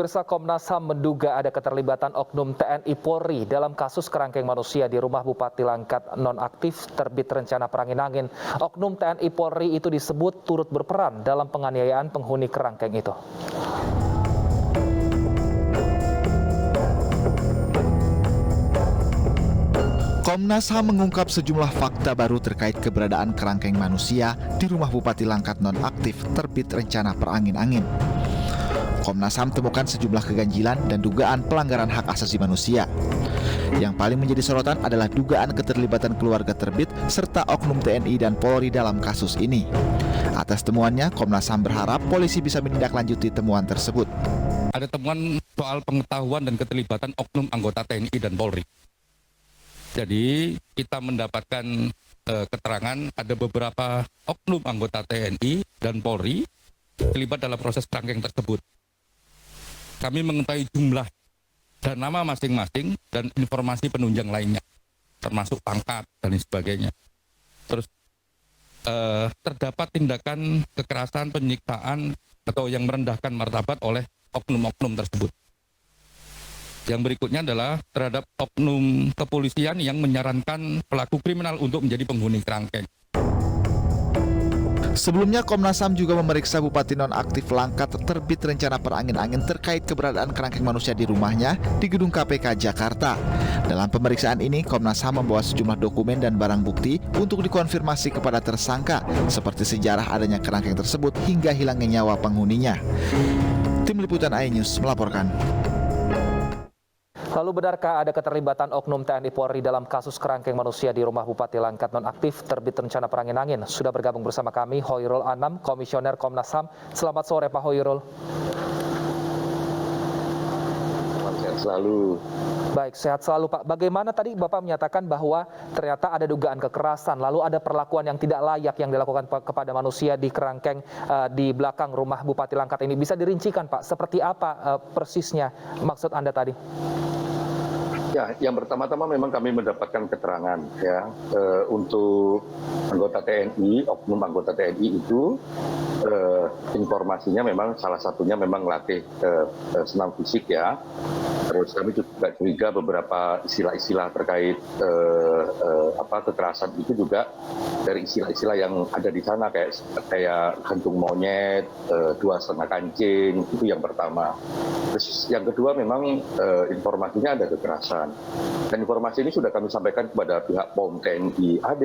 Pemirsa, Komnas HAM menduga ada keterlibatan oknum TNI Polri dalam kasus kerangkeng manusia di rumah Bupati Langkat nonaktif terbit rencana perangin-angin. Oknum TNI Polri itu disebut turut berperan dalam penganiayaan penghuni kerangkeng itu. Komnas HAM mengungkap sejumlah fakta baru terkait keberadaan kerangkeng manusia di rumah Bupati Langkat nonaktif terbit rencana perangin-angin. Komnas HAM temukan sejumlah keganjilan dan dugaan pelanggaran hak asasi manusia. Yang paling menjadi sorotan adalah dugaan keterlibatan keluarga terbit serta oknum TNI dan Polri dalam kasus ini. Atas temuannya, Komnas HAM berharap polisi bisa menindaklanjuti temuan tersebut. Ada temuan soal pengetahuan dan keterlibatan oknum anggota TNI dan Polri. Jadi kita mendapatkan keterangan ada beberapa oknum anggota TNI dan Polri terlibat dalam proses kerangkeng tersebut. Kami mengetahui jumlah dan nama masing-masing dan informasi penunjang lainnya, termasuk pangkat dan sebagainya. Terus terdapat tindakan kekerasan, penyiksaan atau yang merendahkan martabat oleh oknum-oknum tersebut. Yang berikutnya adalah terhadap oknum kepolisian yang menyarankan pelaku kriminal untuk menjadi penghuni kerangkeng. Sebelumnya, Komnas HAM juga memeriksa Bupati nonaktif Langkat terbit rencana perangin-angin terkait keberadaan kerangkeng manusia di rumahnya di gedung KPK Jakarta. Dalam pemeriksaan ini, Komnas HAM membawa sejumlah dokumen dan barang bukti untuk dikonfirmasi kepada tersangka, seperti sejarah adanya kerangkeng tersebut hingga hilangnya nyawa penghuninya. Tim Liputan iNews melaporkan. Lalu benarkah ada keterlibatan oknum TNI Polri dalam kasus kerangkeng manusia di rumah Bupati Langkat nonaktif terbit rencana perangin-angin? Sudah bergabung bersama kami Hoirul Anam, Komisioner Komnas HAM. Selamat sore Pak Hoirul. Sehat selalu. Baik, sehat selalu Pak. Bagaimana tadi Bapak menyatakan bahwa ternyata ada dugaan kekerasan, lalu ada perlakuan yang tidak layak yang dilakukan kepada manusia di kerangkeng di belakang rumah Bupati Langkat ini. Bisa dirincikan Pak, seperti apa persisnya maksud Anda tadi? Ya, yang pertama-tama memang kami mendapatkan keterangan ya untuk anggota TNI, oknum anggota TNI itu informasinya memang salah satunya memang latih senam fisik ya. Terus kami juga curiga beberapa istilah-istilah terkait kekerasan itu juga dari istilah-istilah yang ada di sana kayak gantung monyet, 2,5 kancing, itu yang pertama. Terus yang kedua memang informasinya ada kekerasan. Dan informasi ini sudah kami sampaikan kepada pihak POM TNI AD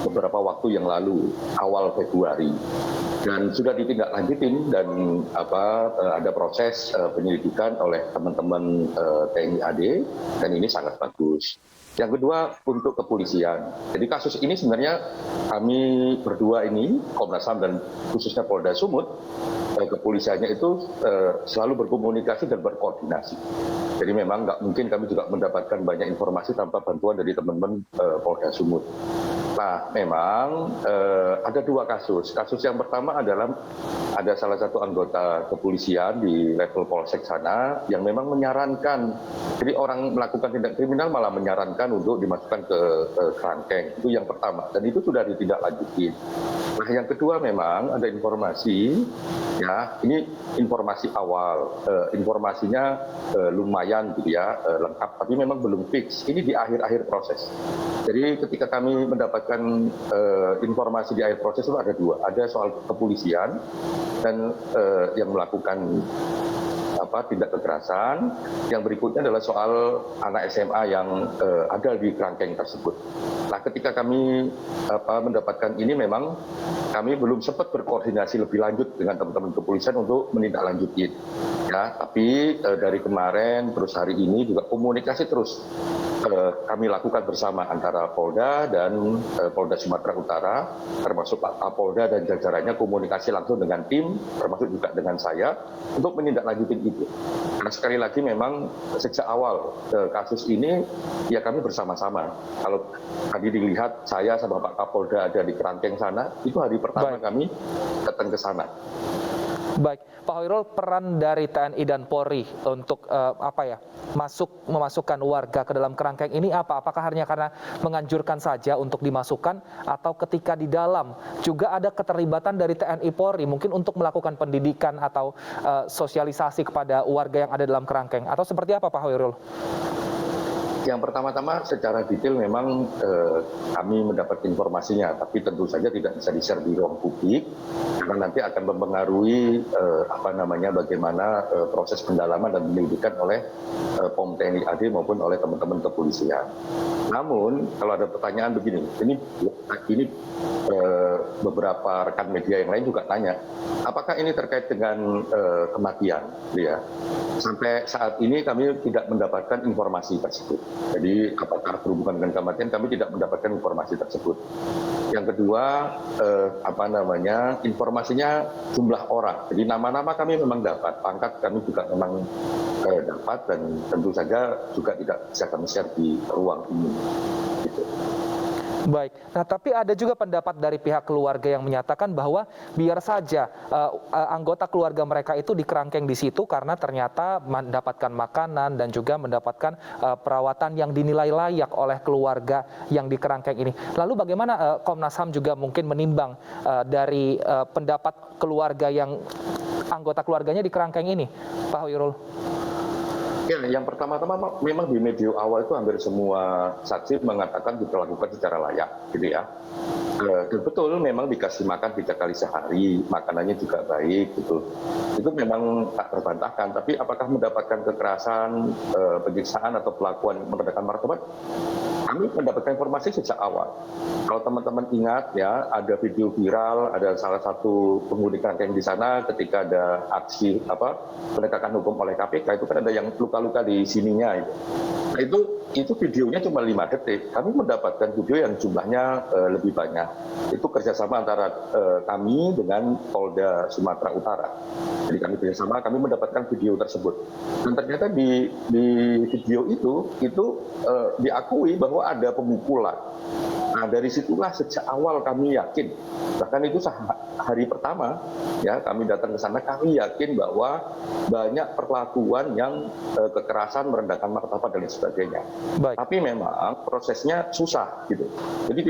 beberapa waktu yang lalu, awal Februari. Dan sudah ditindaklanjutin dan ada proses penyelidikan oleh teman-teman TNI AD dan ini sangat bagus. Yang kedua untuk kepolisian. Jadi kasus ini sebenarnya kami berdua ini, Komnas HAM dan khususnya Polda Sumut, kepolisiannya itu selalu berkomunikasi dan berkoordinasi. Jadi memang nggak mungkin kami juga mendapatkan banyak informasi tanpa bantuan dari teman-teman Polda Sumut. Nah, memang ada dua kasus. Kasus yang pertama adalah ada salah satu anggota kepolisian di level Polsek sana yang memang menyarankan, jadi orang melakukan tindak kriminal malah menyarankan untuk dimasukkan ke kerangkeng. Itu yang pertama, dan itu sudah ditindaklanjuti. Nah, yang kedua memang ada informasi, ya ini informasi awal, informasinya lumayan gitu ya, lengkap, tapi memang belum fix. Ini di akhir-akhir proses. Jadi ketika kami mendapatkan informasi di akhir proses itu ada dua, ada soal kepolisian dan yang melakukan tindak kekerasan. Yang berikutnya adalah soal anak SMA yang ada di kerangkeng tersebut. Nah, ketika kami mendapatkan ini memang kami belum sempat berkoordinasi lebih lanjut dengan teman-teman kepolisian untuk menindaklanjuti. Ya, tapi dari kemarin terus hari ini juga komunikasi terus kami lakukan bersama antara Polda dan Polda Sumatera Utara, termasuk Pak Kapolda dan jajarannya komunikasi langsung dengan tim, termasuk juga dengan saya, untuk menindaklanjuti itu. Karena sekali lagi memang sejak awal kasus ini, ya kami bersama-sama. Kalau tadi dilihat saya sama Pak Kapolda ada di kerangkeng sana, itu hari pertama kami datang ke sana. Baik, Pak Hoirul, peran dari TNI dan Polri untuk memasukkan warga ke dalam kerangkeng ini apa? Apakah hanya karena menganjurkan saja untuk dimasukkan, atau ketika di dalam juga ada keterlibatan dari TNI Polri mungkin untuk melakukan pendidikan atau sosialisasi kepada warga yang ada dalam kerangkeng, atau seperti apa, Pak Hoirul? Yang pertama-tama secara detail memang kami mendapat informasinya, tapi tentu saja tidak bisa di-share di ruang publik karena nanti akan mempengaruhi bagaimana proses pendalaman dan penyelidikan oleh POM TNI AD maupun oleh teman-teman kepolisian. Namun kalau ada pertanyaan begini, ini beberapa rekan media yang lain juga tanya, apakah ini terkait dengan kematian? Ya. Sampai saat ini kami tidak mendapatkan informasi tersebut. Jadi apakah berhubungan dengan kematian, kami tidak mendapatkan informasi tersebut. Yang kedua, informasinya jumlah orang. Jadi nama-nama kami memang dapat, pangkat kami juga memang dapat, dan tentu saja juga tidak bisa kami share di ruang ini. Gitu. Baik, nah tapi ada juga pendapat dari pihak keluarga yang menyatakan bahwa biar saja anggota keluarga mereka itu dikerangkeng di situ karena ternyata mendapatkan makanan dan juga mendapatkan perawatan yang dinilai layak oleh keluarga yang dikerangkeng ini. Lalu bagaimana Komnas HAM juga mungkin menimbang dari pendapat keluarga yang anggota keluarganya dikerangkeng ini, Pak Hoirul? Ya, yang pertama-tama memang di media awal itu hampir semua saksi mengatakan diperlakukan secara layak, gitu ya. Dan betul memang dikasih makan 3 kali sehari, makanannya juga baik, gitu. Itu memang tak terbantahkan. Tapi apakah mendapatkan kekerasan, penyiksaan atau perlakuan merendahkan martabat? Kami mendapatkan informasi sejak awal. Kalau teman-teman ingat ya, ada video viral, ada salah satu penghuni kerangkeng di sana ketika ada aksi penegakan hukum oleh KPK, itu kan ada yang luka-luka di sininya itu. Nah, itu videonya cuma 5 detik. Kami mendapatkan video yang jumlahnya lebih banyak. Itu kerjasama antara kami dengan Polda Sumatera Utara. Jadi kami kerjasama, kami mendapatkan video tersebut. Dan ternyata di video itu diakui bahwa ada pemukulan. Nah, dari situlah sejak awal kami yakin, bahkan itu hari pertama ya kami datang ke sana, kami yakin bahwa banyak perlakuan yang kekerasan, merendahkan martabat dan sebagainya. Baik. Tapi memang prosesnya susah gitu. Jadi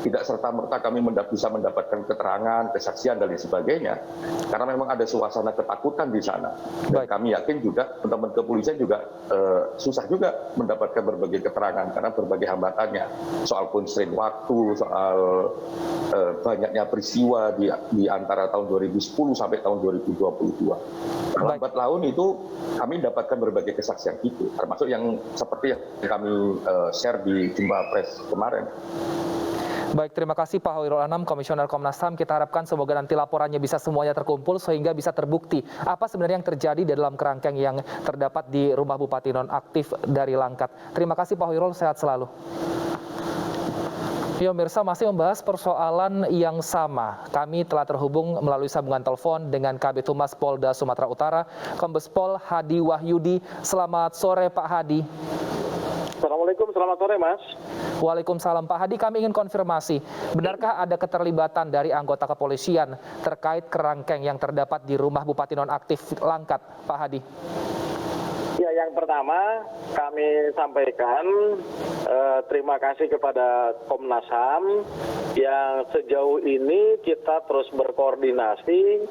tidak serta-merta kami bisa mendapatkan keterangan, kesaksian dan sebagainya, karena memang ada suasana ketakutan di sana. Dan kami yakin juga teman-teman kepolisian juga susah juga mendapatkan berbagai keterangan karena berbagai hambatannya, soal constraint waktu, soal banyaknya peristiwa di antara tahun 2010 sampai tahun 2022. Lambat laun itu kami dapatkan berbagai kesaksian itu, termasuk yang seperti yang kami share di jumpa pers kemarin. Baik, terima kasih Pak Hoirul Anam, Komisioner Komnas HAM. Kita harapkan semoga nanti laporannya bisa semuanya terkumpul sehingga bisa terbukti apa sebenarnya yang terjadi di dalam kerangkeng yang terdapat di rumah Bupati Nonaktif dari Langkat. Terima kasih Pak Hoirul, sehat selalu. Ya, pemirsa, masih membahas persoalan yang sama. Kami telah terhubung melalui sambungan telepon dengan Kabid Humas Polda Sumatera Utara, Kombes Pol Hadi Wahyudi. Selamat sore Pak Hadi. Assalamualaikum, selamat sore Mas. Waalaikumsalam Pak Hadi, kami ingin konfirmasi, benarkah ada keterlibatan dari anggota kepolisian terkait kerangkeng yang terdapat di rumah Bupati Nonaktif Langkat, Pak Hadi? Ya, yang pertama kami sampaikan terima kasih kepada Komnas HAM yang sejauh ini kita terus berkoordinasi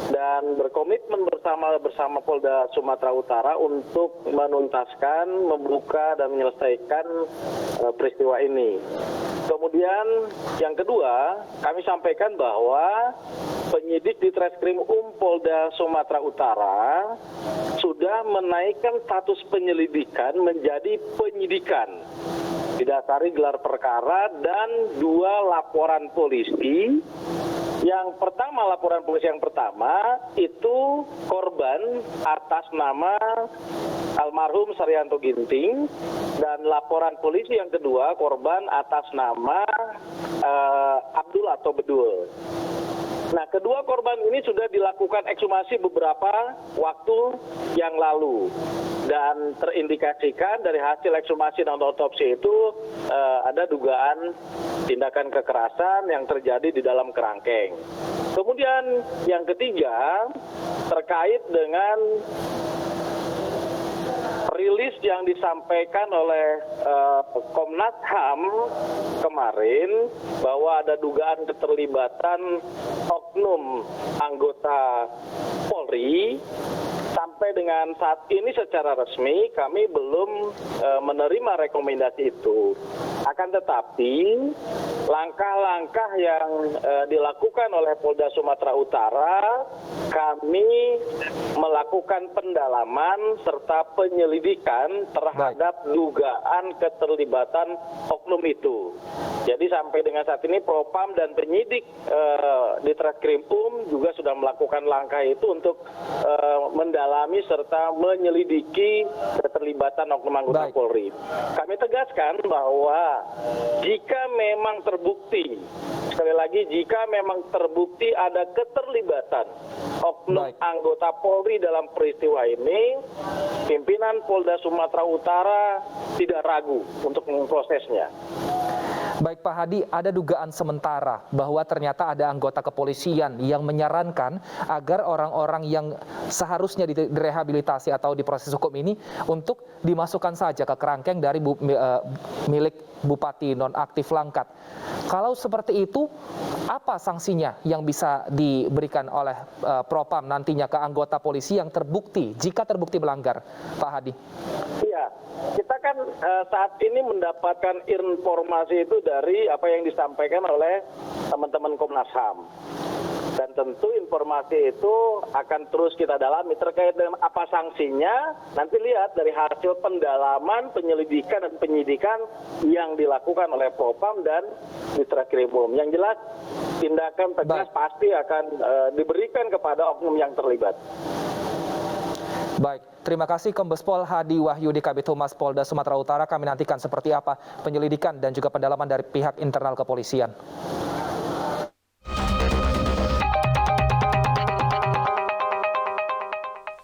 dan berkomitmen bersama Polda Sumatera Utara untuk menuntaskan, membuka dan menyelesaikan peristiwa ini. Kemudian yang kedua, kami sampaikan bahwa penyidik di Treskrim Polda Sumatera Utara sudah menaikkan status penyelidikan menjadi penyidikan, didasari gelar perkara dan 2 laporan polisi. Yang pertama, laporan polisi yang pertama itu korban atas nama almarhum Saryanto Ginting, dan laporan polisi yang kedua korban atas nama Abdul atau Bedul. Nah, kedua korban ini sudah dilakukan ekshumasi beberapa waktu yang lalu dan terindikasikan dari hasil ekshumasi dan otopsi itu ada dugaan tindakan kekerasan yang terjadi di dalam kerangkeng. Kemudian yang ketiga, terkait dengan rilis yang disampaikan oleh Komnas HAM kemarin bahwa ada dugaan keterlibatan oknum anggota Polri. Sampai dengan saat ini secara resmi kami belum menerima rekomendasi itu. Akan tetapi langkah-langkah yang dilakukan oleh Polda Sumatera Utara, kami melakukan pendalaman serta penyelidikan terhadap dugaan keterlibatan oknum itu. Jadi sampai dengan saat ini Propam dan penyidik di Treskrim juga sudah melakukan langkah itu untuk mendalami serta menyelidiki keterlibatan oknum anggota Polri. Kami tegaskan bahwa jika memang terbukti, sekali lagi jika memang terbukti ada keterlibatan oknum anggota Polri dalam peristiwa ini, pimpinan Polda Sumatera Utara tidak ragu untuk memprosesnya. Baik Pak Hadi, ada dugaan sementara bahwa ternyata ada anggota kepolisian yang menyarankan agar orang-orang yang seharusnya direhabilitasi atau diproses hukum ini untuk dimasukkan saja ke kerangkeng dari milik Bupati nonaktif Langkat. Kalau seperti itu, apa sanksinya yang bisa diberikan oleh Propam nantinya ke anggota polisi yang terbukti, jika terbukti melanggar, Pak Hadi? Iya, kita kan saat ini mendapatkan informasi itu dari apa yang disampaikan oleh teman-teman Komnas HAM. Dan tentu informasi itu akan terus kita dalami terkait dengan apa sanksinya. Nanti lihat dari hasil pendalaman, penyelidikan dan penyidikan yang dilakukan oleh Propam dan Ditreskrim. Yang jelas tindakan tegas pasti akan diberikan kepada oknum yang terlibat. Baik, terima kasih Kombes Pol Hadi Wahyudi Kabid Humas Polda Sumatera Utara. Kami nantikan seperti apa penyelidikan dan juga pendalaman dari pihak internal kepolisian.